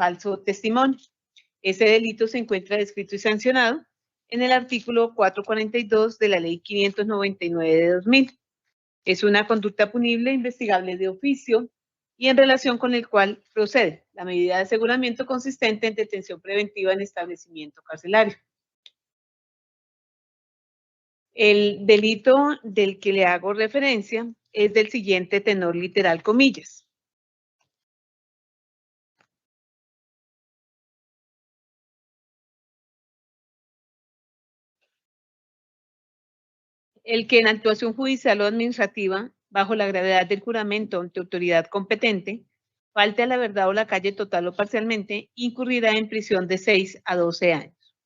falso testimonio. Ese delito se encuentra descrito y sancionado en el artículo 442 de la Ley 599 de 2000. Es una conducta punible investigable de oficio y en relación con el cual procede la medida de aseguramiento consistente en detención preventiva en establecimiento carcelario. El delito del que le hago referencia es del siguiente tenor literal, comillas. El que en actuación judicial o administrativa, bajo la gravedad del juramento ante autoridad competente, falte a la verdad o la calle total o parcialmente, incurrirá en prisión de 6 a 12 años.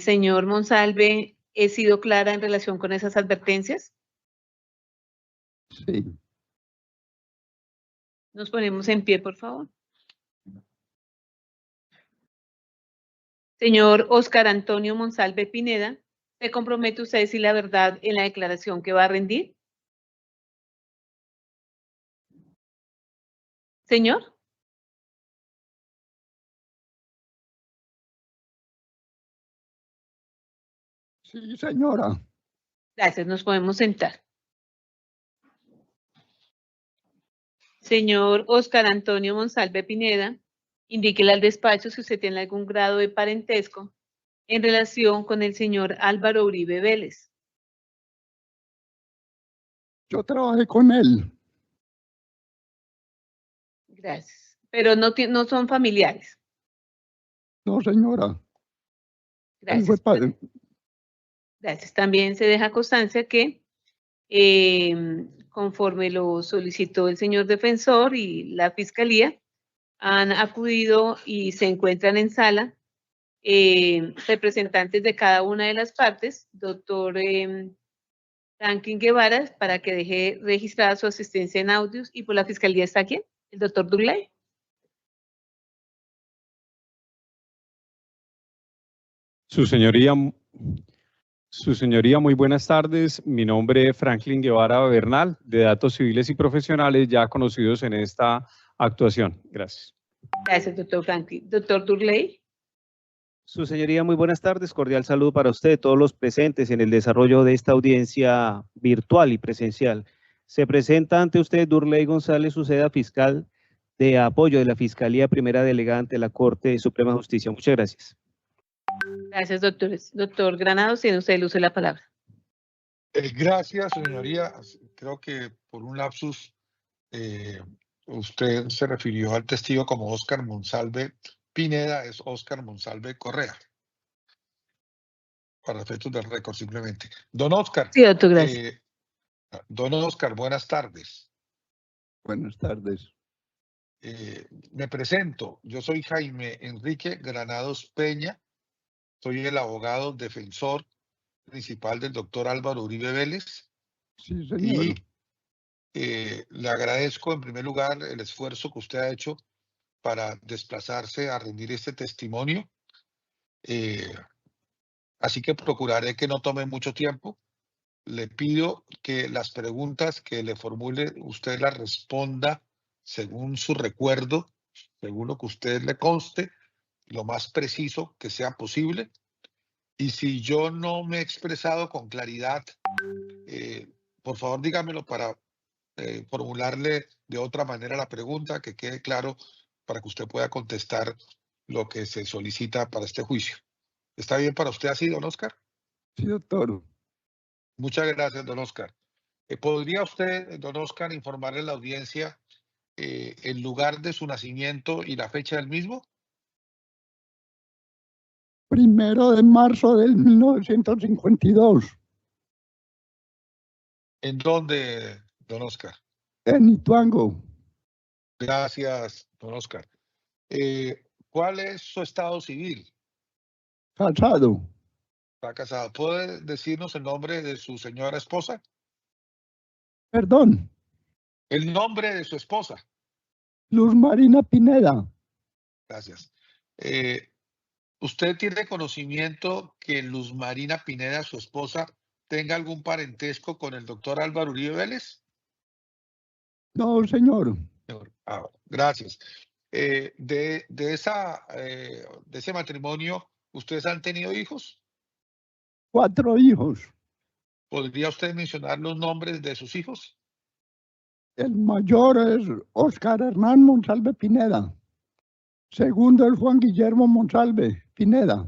Señor Monsalve, ¿he sido clara en relación con esas advertencias? Sí. Nos ponemos en pie, por favor. Señor Óscar Antonio Monsalve Pineda, ¿se compromete usted a decir la verdad en la declaración que va a rendir? Señor. Sí, señora. Gracias, nos podemos sentar. Señor Óscar Antonio Monsalve Pineda, indíquele al despacho si usted tiene algún grado de parentesco en relación con el señor Álvaro Uribe Vélez. Yo trabajé con él. Gracias. Pero no son familiares. No, señora. Él fue Gracias. padre. Gracias. También se deja constancia que conforme lo solicitó el señor defensor y la fiscalía, han acudido y se encuentran en sala representantes de cada una de las partes, doctor Franklin Guevara, para que deje registrada su asistencia en audios, y por la fiscalía está aquí, el doctor Durley. Su señoría, muy buenas tardes. Mi nombre es Franklin Guevara Bernal, de Datos Civiles y Profesionales, ya conocidos en esta actuación. Gracias. Gracias, doctor Franklin. Doctor Durley. Su señoría, muy buenas tardes. Cordial saludo para usted, todos los presentes en el desarrollo de esta audiencia virtual y presencial. Se presenta ante usted Durley González, suceda fiscal de apoyo de la Fiscalía Primera Delegada ante la Corte Suprema de Justicia. Muchas gracias. Gracias, doctores. Doctor Granados, tiene usted el uso de la palabra. Gracias, señoría. Creo que por un lapsus usted se refirió al testigo como Óscar Monsalve Pineda, es Óscar Monsalve Correa. Para efectos del récord, simplemente. Don Óscar. Sí, doctor, gracias. Don Óscar, buenas tardes. Buenas tardes. Me presento. Yo soy Jaime Enrique Granados Peña. Soy el abogado defensor principal del doctor Álvaro Uribe Vélez. Sí, señor. Y le agradezco en primer lugar el esfuerzo que usted ha hecho para desplazarse a rendir este testimonio. Así que procuraré que no tome mucho tiempo. Le pido que las preguntas que le formule usted las responda según su recuerdo, según lo que a usted le conste, lo más preciso que sea posible. Y si yo no me he expresado con claridad, por favor dígamelo para formularle de otra manera la pregunta, que quede claro para que usted pueda contestar lo que se solicita para este juicio. ¿Está bien para usted así, don Óscar? Sí, doctor. Muchas gracias, don Óscar. ¿Podría usted, don Óscar, informarle a la audiencia el lugar de su nacimiento y la fecha del mismo? 1 de marzo del 1952. ¿En dónde, don Óscar? En Ituango. Gracias, don Óscar. ¿Cuál es su estado civil? Casado. Está casado. ¿Puede decirnos el nombre de su señora esposa? Perdón. El nombre de su esposa. Luz Marina Pineda. Gracias. ¿Usted tiene conocimiento que Luz Marina Pineda, su esposa, tenga algún parentesco con el doctor Álvaro Uribe Vélez? No, señor. Gracias. de ese matrimonio, ¿ustedes han tenido hijos? 4 hijos. ¿Podría usted mencionar los nombres de sus hijos? El mayor es Oscar Hernán Monsalve Pineda. Segundo es Juan Guillermo Monsalve Pineda.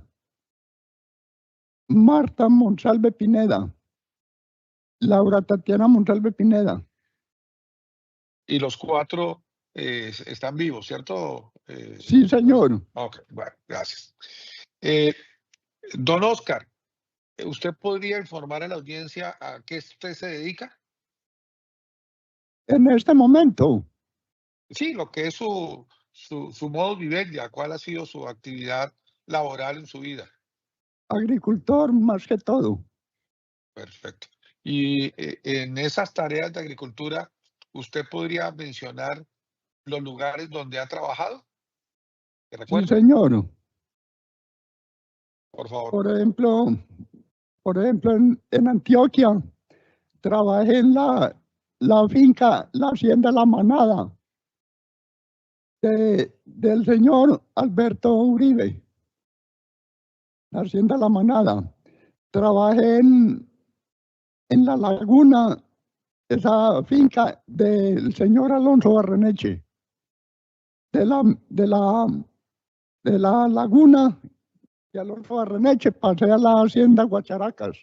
Marta Monsalve Pineda. Laura Tatiana Monsalve Pineda. Y los 4 están vivos, ¿cierto? Sí, señor. Ok, bueno, gracias. Don Oscar, ¿usted podría informar a la audiencia a qué usted se dedica? En este momento, Sí, lo que es su modo vivendi, cuál ha sido su actividad laboral en su vida. agricultor más que todo. Perfecto. Y en esas tareas de agricultura, ¿usted podría mencionar los lugares donde ha trabajado? ¿Te Sí, recuerda? señor. Por favor. Por ejemplo, en Antioquia trabajé en la finca, la hacienda La Manada, del señor Alberto Uribe, la hacienda La Manada. Trabajé en La Laguna, esa finca del señor Alonso Barreneche, de la Laguna de Alonso Barreneche pasé a la hacienda Guacharacas.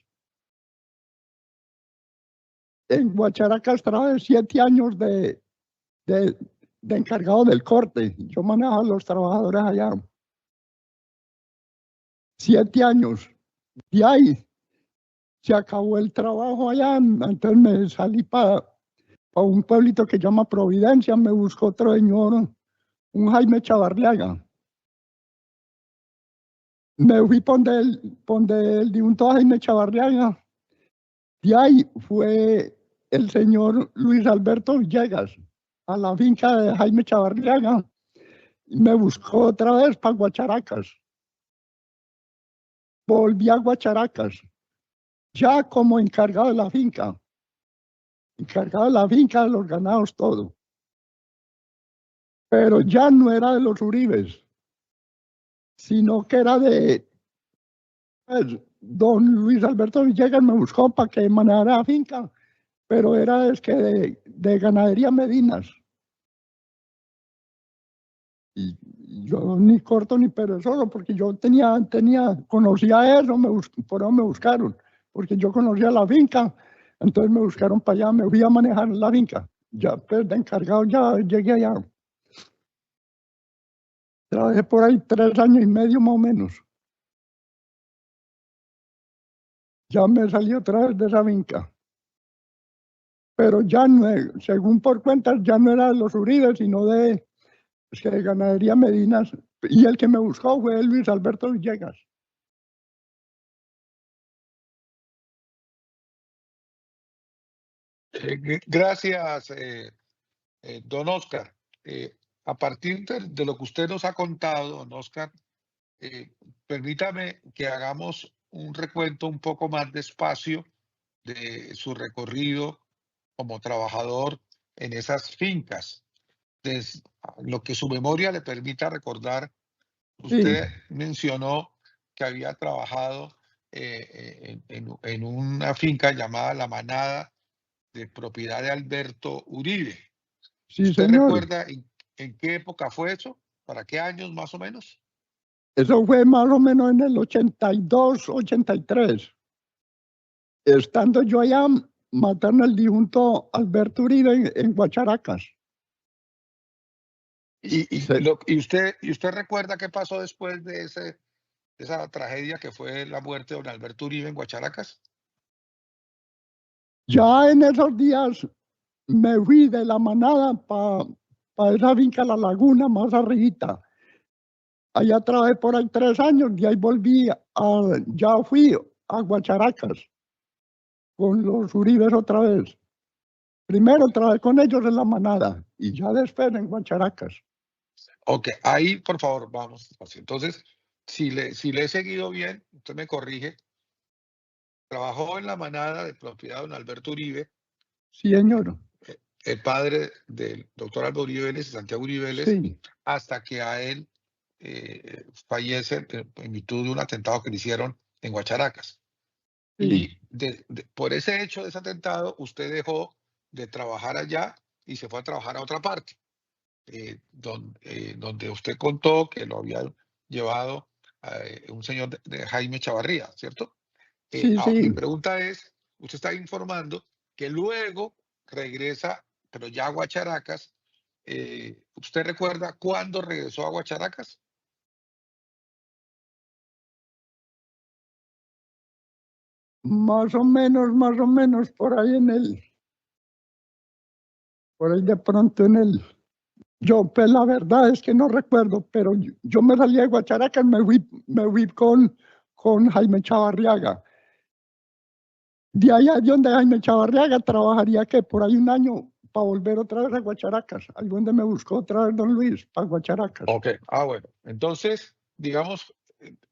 En Guacharacas trabajé 7 años de encargado del corte. Yo manejaba a los trabajadores allá. 7 años. Y ahí se acabó el trabajo allá, entonces me salí para un pueblito que se llama Providencia, me buscó otro señor, un Jaime Chavarriaga. Me fui por donde el difunto Jaime Chavarriaga. Y ahí fue el señor Luis Alberto Villegas a la finca de Jaime Chavarriaga y me buscó otra vez para Guacharacas. Volví a Guacharacas, ya como encargado de la finca. Encargado de la finca, de los ganados, todo. Pero ya no era de los Uribes, sino que era de pues, don Luis Alberto Villegas me buscó para que manejara la finca, pero era de Ganadería Medinas. Y yo ni corto ni perezoso, porque yo conocía eso, por eso me buscaron, porque yo conocía la finca, entonces me buscaron para allá, me fui a manejar la finca. Ya pues de encargado ya llegué allá. Trabajé por ahí 3 años y medio más o menos. Ya me salí otra vez de esa finca. Pero ya no, según por cuentas, ya no era de los Uribes, sino de Ganadería Medinas. Y el que me buscó fue Luis Alberto Villegas. Gracias, don Oscar. A partir de lo que usted nos ha contado, don Oscar, permítame que hagamos un recuento un poco más despacio de su recorrido como trabajador en esas fincas. Lo que su memoria le permita recordar, usted mencionó que había trabajado en una finca llamada La Manada, de propiedad de Alberto Uribe. Sí, ¿Usted señor. recuerda en qué época fue eso? ¿Para qué años más o menos? Eso fue más o menos en el 82, 83. Estando yo allá, mataron al difunto Alberto Uribe en Guacharacas. ¿Y usted recuerda qué pasó después de esa tragedia que fue la muerte de don Alberto Uribe en Guacharacas? Ya en esos días me fui de La Manada para esa finca La Laguna, más arribita. Allá trabajé por ahí 3 años y ahí ya fui a Guacharacas con los Uribes otra vez. Primero trabajé con ellos en La Manada y ya después en Guacharacas. Ok, ahí por favor, vamos. Entonces, si le he seguido bien, usted me corrige. Trabajó en La Manada de propiedad de don Alberto Uribe. Sí, señor. el padre del doctor Álvaro Uribe Vélez y Santiago Uribe Vélez, Sí, hasta que a él fallece en virtud de un atentado que le hicieron en Guacharacas. sí. Y por ese hecho de ese atentado, usted dejó de trabajar allá y se fue a trabajar a otra parte, donde usted contó que lo había llevado un señor de Jaime Chavarría, ¿cierto? Sí, Mi sí. pregunta es, usted está informando que luego regresa, pero ya a Guacharacas. ¿Usted recuerda cuándo regresó a Guacharacas? Más o menos, por ahí por ahí de pronto yo pues la verdad es que no recuerdo, pero yo me salí de Guacharacas, me fui con Jaime Chavarriaga. De allá de donde Jaime Chavarriaga trabajaría que por ahí un año para volver otra vez a Guacharacas, ahí donde me buscó otra vez don Luis, para Guacharacas. Ok, bueno, entonces, digamos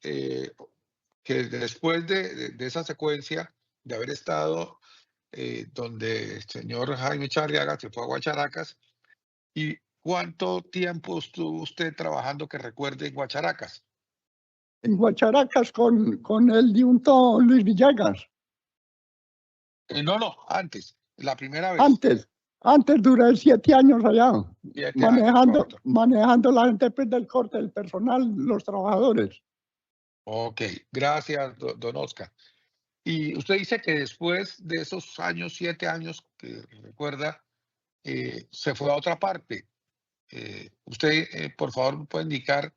que después de esa secuencia de haber estado donde el señor Jaime Chavarriaga se fue a Guacharacas, ¿y cuánto tiempo estuvo usted trabajando que recuerde en Guacharacas? En Guacharacas con el diunto Luis Villegas. No, antes, la primera vez. Antes duré 7 años allá, 7 años, correcto. manejando la gente pues, del corte, del personal, los trabajadores. Ok, gracias, don Oscar. Y usted dice que después de esos años, 7 años que recuerda, se fue a otra parte. Usted, por favor, me puede indicar,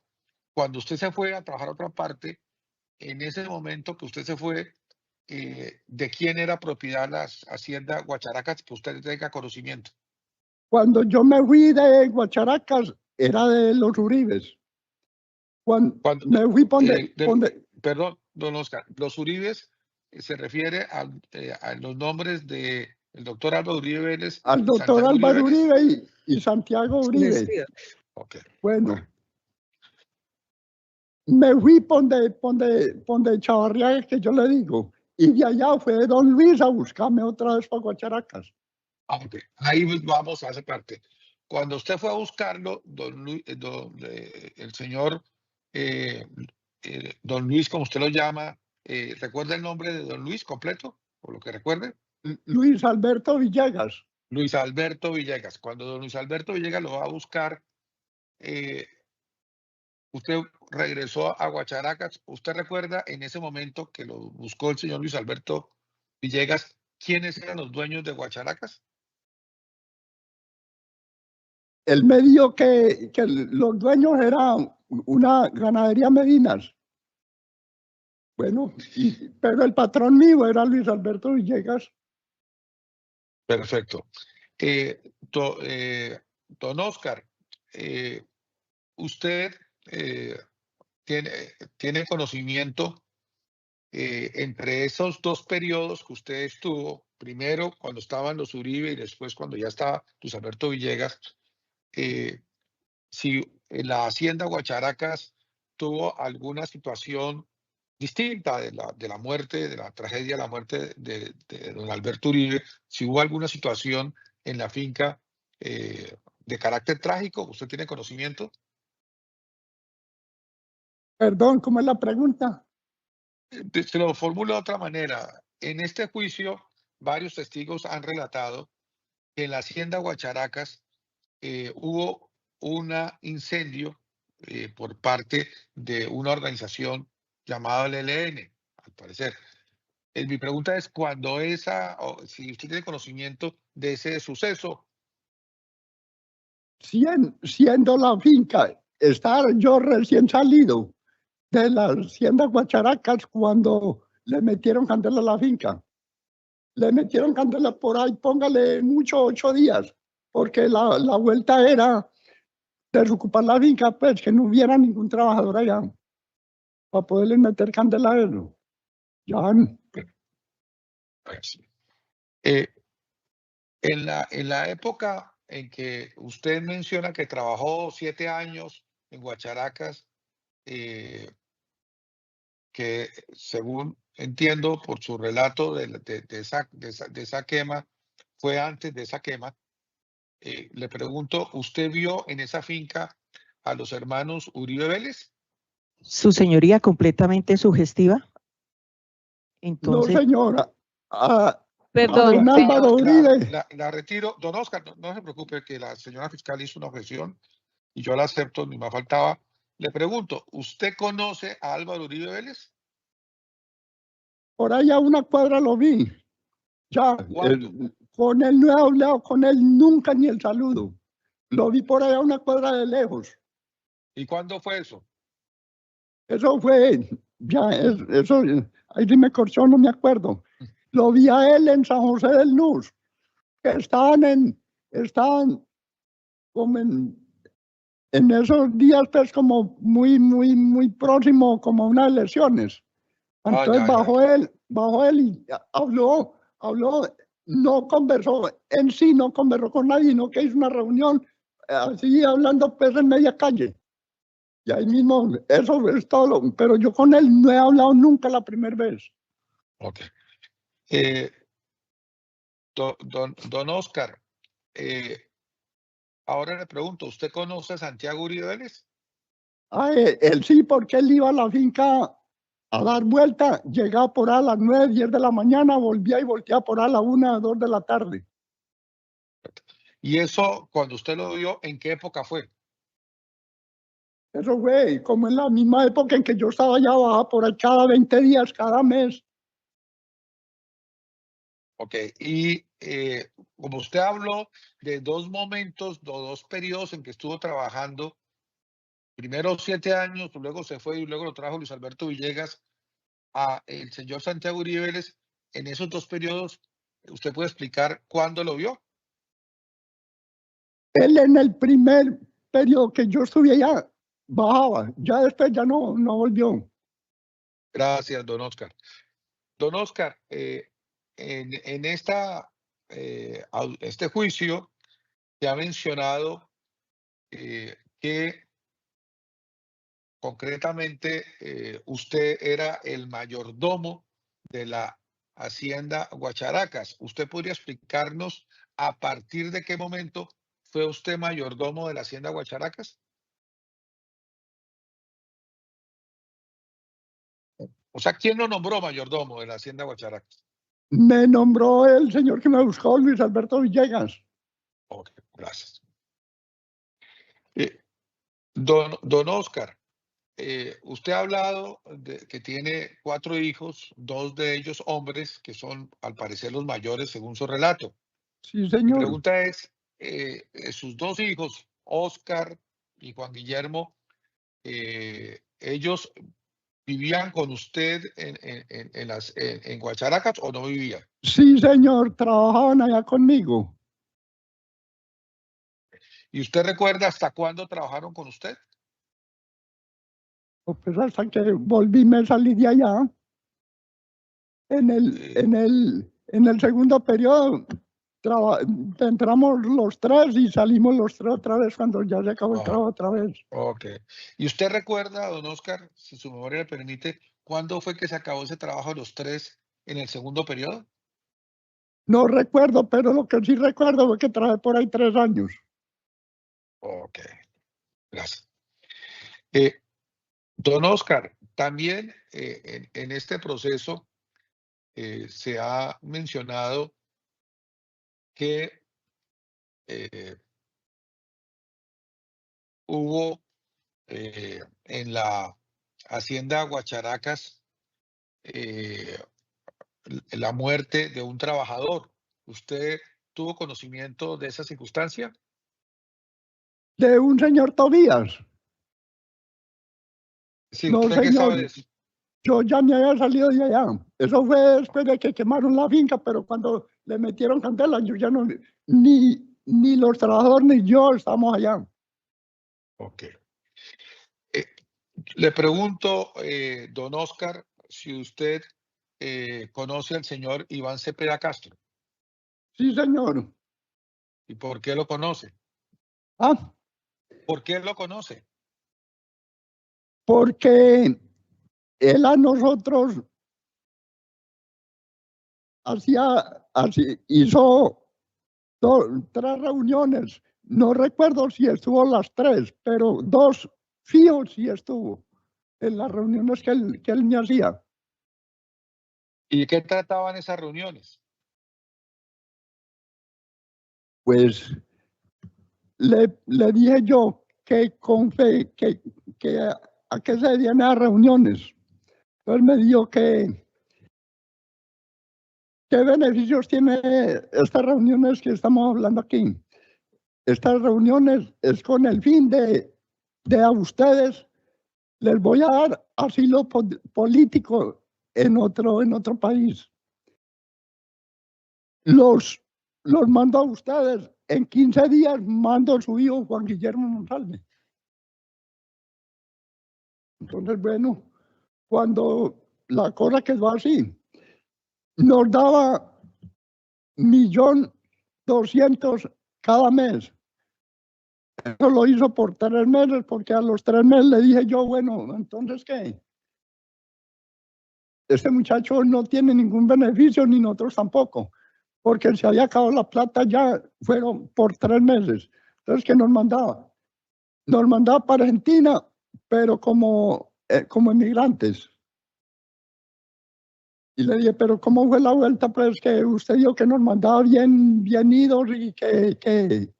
cuando usted se fue a trabajar a otra parte, en ese momento que usted se fue, ¿de quién era propiedad la hacienda Guacharacas que usted tenga conocimiento? Cuando yo me fui de Guacharacas, era de los Uribes. Cuando me fui perdón, don Oscar, los Uribes se refiere a los nombres de el doctor Álvaro Uribe Vélez al y doctor Santiago Uribe Álvaro Vélez. Uribe y Santiago Uribe. Ok, Bueno, me fui ponde Chavarriaga, que yo le digo, y de allá fue don Luis a buscarme otra vez para Guacharacas. ok, ahí vamos a esa parte. Cuando usted fue a buscarlo, el señor don Luis, como usted lo llama, ¿recuerda el nombre de don Luis completo? Por lo que recuerde. Luis Alberto Villegas. Luis Alberto Villegas. Cuando don Luis Alberto Villegas lo va a buscar, usted regresó a Guacharacas. ¿Usted recuerda en ese momento que lo buscó el señor Luis Alberto Villegas, quiénes eran los dueños de Guacharacas? Él me dijo que los dueños eran una ganadería Medinas. Bueno, pero el patrón mío era Luis Alberto Villegas. Perfecto. Don Oscar, usted tiene conocimiento entre esos dos periodos que usted estuvo, primero cuando estaban los Uribe y después cuando ya estaba Luis Alberto Villegas, si la hacienda Guacharacas tuvo alguna situación distinta de la muerte, de la tragedia, la muerte de don Alberto Uribe, si hubo alguna situación en la finca de carácter trágico, ¿usted tiene conocimiento? Perdón, ¿cómo es la pregunta? Se lo formulo de otra manera. En este juicio, varios testigos han relatado que en la hacienda Guacharacas hubo un incendio por parte de una organización llamada el ELN, al parecer. Mi pregunta es, si usted tiene conocimiento de ese suceso. Siendo la finca, estaba yo recién salido de la hacienda Guacharacas cuando le metieron candela a la finca. Le metieron candela por ahí, póngale mucho 8 días, porque la vuelta era desocupar la finca, pues que no hubiera ningún trabajador allá para poderle meter candela a eso. Ya. Pues, en la época en que usted menciona que trabajó 7 años en Guacharacas, que según entiendo por su relato de esa quema, fue antes de esa quema, Le pregunto, ¿usted vio en esa finca a los hermanos Uribe Vélez? Su señoría completamente sugestiva. No, Entonces, señora. Perdón, Don Álvaro Uribe. La retiro. Don Oscar, no se preocupe que la señora fiscal hizo una objeción y yo la acepto, ni más faltaba. Le pregunto, ¿usted conoce a Álvaro Uribe Vélez? Por ahí a una cuadra lo vi. Ya, ¿Cuándo? con él no he hablado con él nunca ni el saludo. Lo vi por allá a una cuadra de lejos. ¿Y cuándo fue eso? Eso fue, ya, eso, ahí sí me corchó, no me acuerdo. Lo vi a él en San José del Nus, que estaban como en esos días, pues como muy próximo, como unas elecciones. Entonces ya. bajó él y habló, no conversó en sí, no conversó con nadie, sino que hizo una reunión así hablando pues en media calle. Y ahí mismo, eso es todo, pero yo con él no he hablado nunca la primera vez. Ok. Don Oscar, ahora le pregunto, ¿usted conoce a Santiago Uribe Vélez? Él sí, porque él iba a la finca a dar vuelta, llegaba por ahí a las 9, 10 de la mañana, volvía y volteaba por ahí a las 1, 2 de la tarde. Y eso, cuando usted lo vio, ¿en qué época fue? Eso fue como en la misma época en que yo estaba allá abajo, por ahí cada 20 días, cada mes. Ok, y como usted habló de dos momentos, dos periodos en que estuvo trabajando, primero 7 años, luego se fue y luego lo trajo Luis Alberto Villegas a el señor Santiago Uribe Vélez, en esos dos periodos, ¿usted puede explicar cuándo lo vio? Él en el primer periodo que yo estuve allá, bajaba, ya después ya no volvió. Gracias, don Oscar. Don Oscar, en este juicio se ha mencionado que concretamente usted era el mayordomo de la Hacienda Guacharacas. ¿Usted podría explicarnos a partir de qué momento fue usted mayordomo de la Hacienda Guacharacas? O sea, ¿quién lo nombró mayordomo de la Hacienda Guacharacas? Me nombró el señor que me buscó, Luis Alberto Villegas. Ok, gracias. Don Oscar, usted ha hablado de que tiene 4 hijos, 2 de ellos hombres, que son al parecer los mayores según su relato. Sí, Mi señor. pregunta es, sus 2 hijos, Oscar y Juan Guillermo, ¿ellos vivían con usted en Guacharacas o no vivían? Sí, señor, trabajaban allá conmigo. ¿Y usted recuerda hasta cuándo trabajaron con usted? Pues hasta que volví, me salí de allá. En el segundo periodo entramos los 3 y salimos los 3 otra vez cuando ya se acabó el trabajo otra vez. Ok. ¿Y usted recuerda, don Oscar, si su memoria le permite, cuándo fue que se acabó ese trabajo de los 3 en el segundo periodo? No recuerdo, pero lo que sí recuerdo fue que trabajé por ahí 3 años. Ok, gracias. Don Oscar, también en este proceso se ha mencionado que hubo en la Hacienda Guacharacas la muerte de un trabajador. ¿Usted tuvo conocimiento de esa circunstancia? De un señor Tobías. Sí, No, ¿usted qué señor, sabe de eso? yo ya me había salido de allá. Eso fue después de que quemaron la finca, pero cuando le metieron candela, yo ya no, ni los trabajadores ni yo estamos allá. Ok. Le pregunto, don Oscar, si usted conoce al señor Iván Cepeda Castro. Sí, señor. ¿Y por qué lo conoce? Ah, ¿Por qué lo conoce? porque él a nosotros hizo 3 reuniones. No recuerdo si estuvo las 3, pero 2 fijos sí estuvo en las reuniones que él me hacía. ¿Y de qué trataban esas reuniones? Pues le dije yo que a qué se debían las reuniones. Entonces me dijo que qué beneficios tiene estas reuniones que estamos hablando aquí. Estas reuniones es con el fin de a ustedes les voy a dar asilo político en otro país. Los mando a ustedes. En 15 días mando a su hijo Juan Guillermo Monsalve. Entonces, bueno, cuando la cosa quedó así, nos daba 1.200.000 cada mes. Eso lo hizo por 3 meses, porque a los 3 meses le dije yo, bueno, entonces, ¿qué? Este muchacho no tiene ningún beneficio, ni nosotros tampoco, porque se había acabado la plata ya, fueron por 3 meses. Entonces, ¿qué nos mandaba? Nos mandaba para Argentina, pero como emigrantes. Y le dije, pero ¿cómo fue la vuelta? Pues que usted dijo que nos mandaba bien idos y que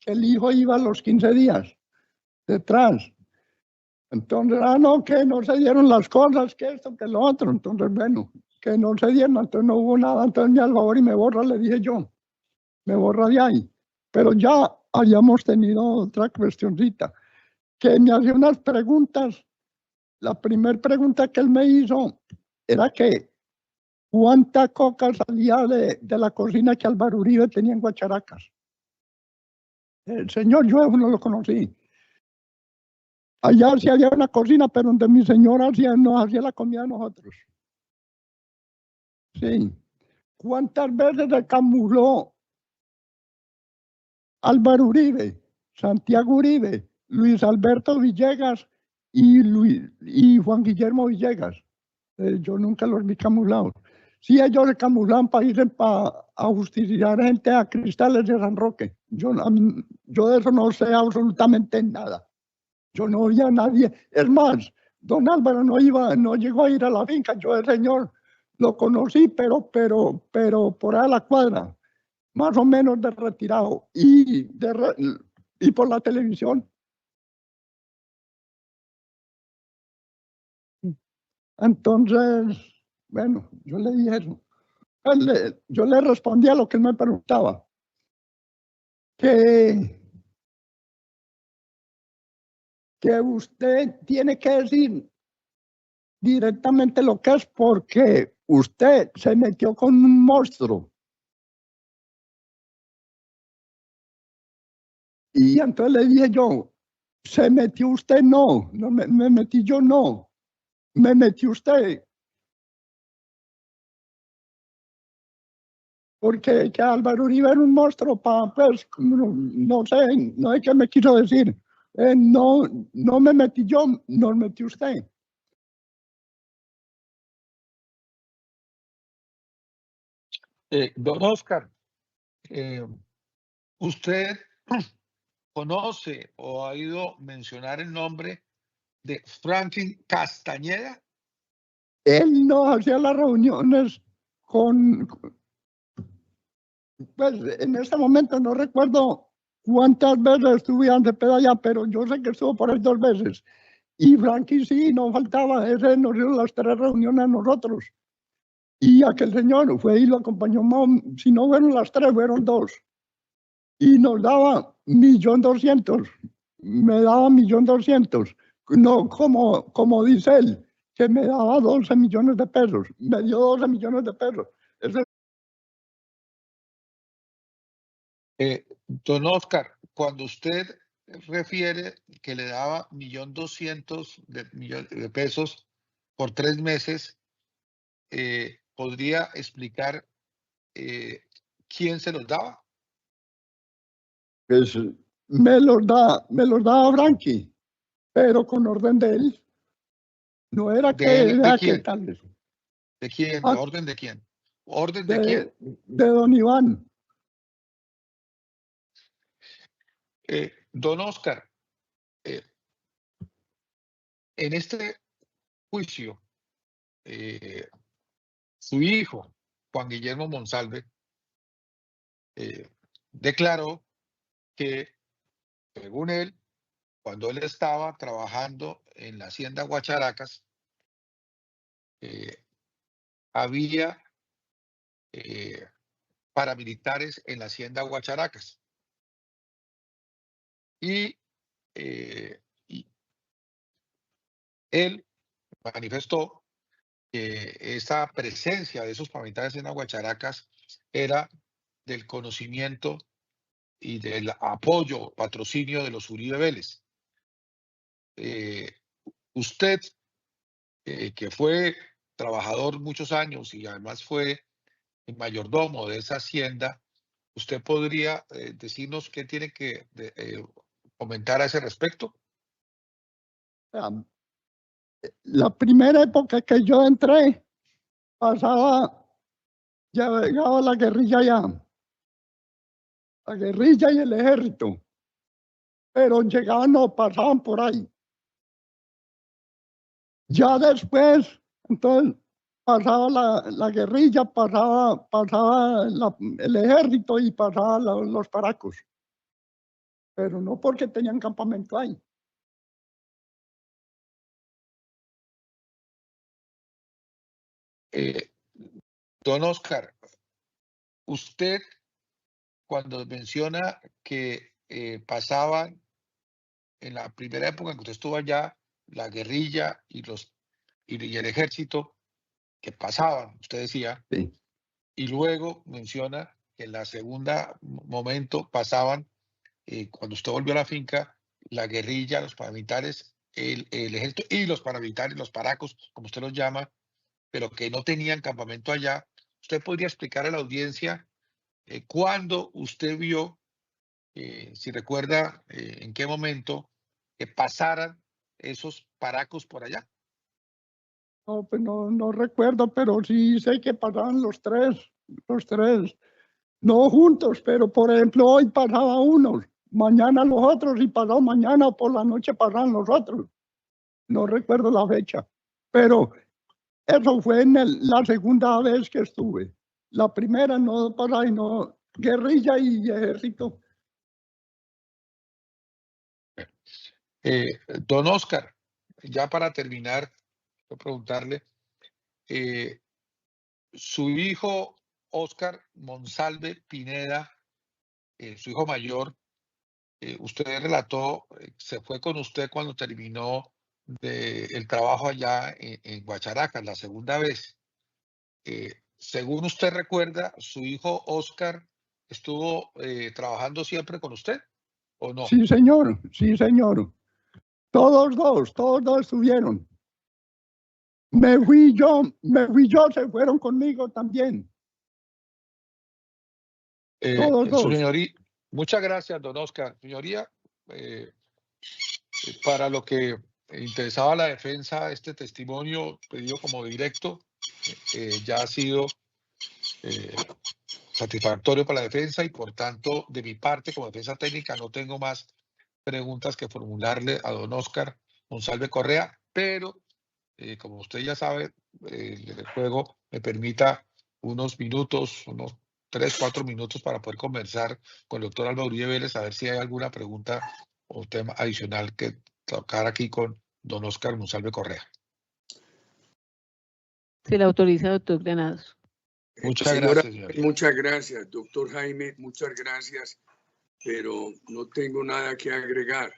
el hijo iba a los 15 días detrás. Entonces, no, que no se dieron las cosas, que esto, que lo otro. Entonces, bueno, que no se dieron, entonces no hubo nada. Entonces, me al favor y me borra, le dije yo, me borra de ahí. Pero ya habíamos tenido otra cuestioncita, que me hacía unas preguntas. La primera pregunta que él me hizo era que ¿cuánta coca salía de la cocina que Álvaro Uribe tenía en Guacharacas? El señor, yo no lo conocí. Allá sí había una cocina, pero donde mi señora nos hacía la comida a nosotros. Sí. ¿Cuántas veces se camufló Álvaro Uribe, Santiago Uribe, Luis Alberto Villegas y Juan Guillermo Villegas? Yo nunca los vi camuflados. Sí, ellos se camuflaban para irse a justiciar gente a Cristales de San Roque. Yo de eso no sé absolutamente nada. Yo no oía a nadie. Es más, don Álvaro no llegó a ir a la finca. Yo el señor lo conocí, pero por ahí a la cuadra, más o menos de retirado y por la televisión. Entonces, bueno, yo le dije eso. Yo le respondí a lo que él me preguntaba, que usted tiene que decir directamente lo que es, porque usted se metió con un monstruo. Y entonces le dije yo, ¿se metió usted? No, me metí yo, no. Me metió usted. Porque que Álvaro Uribe era un monstruo, pues, no sé qué me quiso decir. No me metí yo, nos metió usted. Don Oscar, ¿usted conoce o ha oído mencionar el nombre de Franklin Castañeda? Él no hacía las reuniones pues en este momento no recuerdo cuántas veces estuve antes de allá, pero yo sé que estuvo por ahí 2 veces. Y Frankie sí, no faltaba, ese nos dio las 3 reuniones a nosotros. Y aquel señor fue y lo acompañó, si no fueron las 3, fueron 2. Y nos daba 1.200.000, me daba 1.200.000, no como dice él, que me daba 12 millones de pesos, me dio 12 millones de pesos. Don Oscar, cuando usted refiere que le daba 1.200.000 de pesos por 3 meses, ¿podría explicar quién se los daba? Pues me los daba Frankie, pero con orden de él. No era ¿De quién? tal vez. ¿De quién? Ah, ¿Orden de quién? ¿Orden de quién? De don Iván. Don Oscar, en este juicio, su hijo, Juan Guillermo Monsalve, declaró que, según él, cuando él estaba trabajando en la hacienda Guacharacas, había paramilitares en la hacienda Guacharacas. Y él manifestó que esa presencia de esos paramilitares en Aguacharacas era del conocimiento y del apoyo, patrocinio de los Uribe Vélez. Usted, que fue trabajador muchos años y además fue el mayordomo de esa hacienda, ¿usted podría decirnos qué tiene que comentar a ese respecto? La primera época que yo entré, ya llegaba la guerrilla la guerrilla y el ejército, pero llegaban, no pasaban por ahí. Ya después, entonces, pasaba la guerrilla, pasaba el ejército y pasaban los paracos, pero no porque tenían campamento ahí. Don Oscar, usted cuando menciona que pasaban en la primera época en que usted estuvo allá, la guerrilla y el ejército que pasaban, usted decía, Sí. y luego menciona que en la segunda momento pasaban, cuando usted volvió a la finca, la guerrilla, los paramilitares, el ejército y los paramilitares, los paracos, como usted los llama, pero que no tenían campamento allá. ¿Usted podría explicar a la audiencia cuándo usted vio, si recuerda, en qué momento que pasaran esos paracos por allá? No, pues no recuerdo, pero sí sé que pasaban los tres, no juntos, pero por ejemplo hoy pasaba unos, mañana los otros y pasado mañana o por la noche pasaban los otros. No recuerdo la fecha, pero eso fue en la segunda vez que estuve. La primera no pasaba, no, guerrilla y ejército. Don Oscar, ya para terminar, quiero preguntarle, su hijo Oscar Monsalve Pineda, su hijo mayor, usted relató, se fue con usted cuando terminó el trabajo allá en Guacharacas, la segunda vez. Según usted recuerda, ¿su hijo Oscar estuvo trabajando siempre con usted o no? Sí, señor, sí, señor. Todos dos estuvieron. Me fui yo, se fueron conmigo también. Todos dos. Señoría, muchas gracias, don Oscar. Señoría, para lo que interesaba a la defensa, este testimonio pedido como directo ya ha sido satisfactorio para la defensa y por tanto, de mi parte, como defensa técnica, no tengo más preguntas que formularle a don Oscar Monsalve Correa, pero como usted ya sabe, el juego me permita unos minutos, unos 3, 4 minutos para poder conversar con el doctor Álvaro Uribe Vélez, a ver si hay alguna pregunta o tema adicional que tocar aquí con don Oscar Monsalve Correa. Se le autoriza, doctor Granados. Muchas gracias, señor. Muchas gracias, doctor Jaime, muchas gracias, pero no tengo nada que agregar.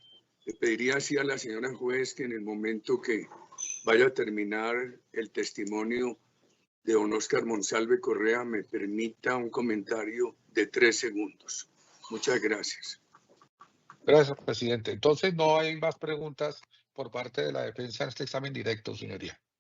Le pediría así a la señora juez que en el momento que vaya a terminar el testimonio de don Oscar Monsalve Correa me permita un comentario de 3 segundos. Muchas gracias. Gracias, presidente. Entonces, no hay más preguntas por parte de la defensa en este examen directo, señoría.